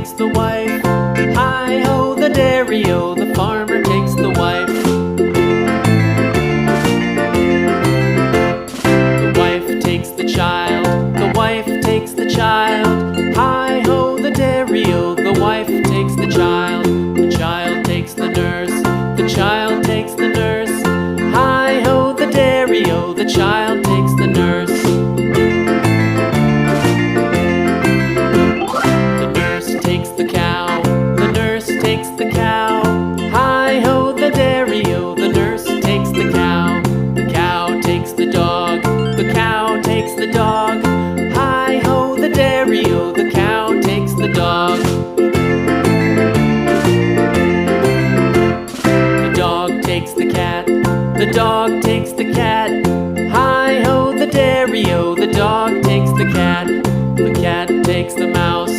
takes the wife. Hi-ho, the dairy-o, the farmer takes the wife. The wife takes the child, the wife takes the child. Hi-ho, the dairy-o, the wife takes the child. The child takes the nurse, the child takes the nurse. Hi-ho, the dairy-o, the child takes the nurse. The nurse takes the cow, the nurse takes the cow. Hi-ho, the dairy-o, the nurse takes the cow. The cow takes the dog, the cow takes the dog. Hi-ho, the dairy-o, the cow takes the dog. The dog takes the cat, the dog takes the cat. Hi-ho, the dairy-o, the dog takes the cat. The cat takes the mouse,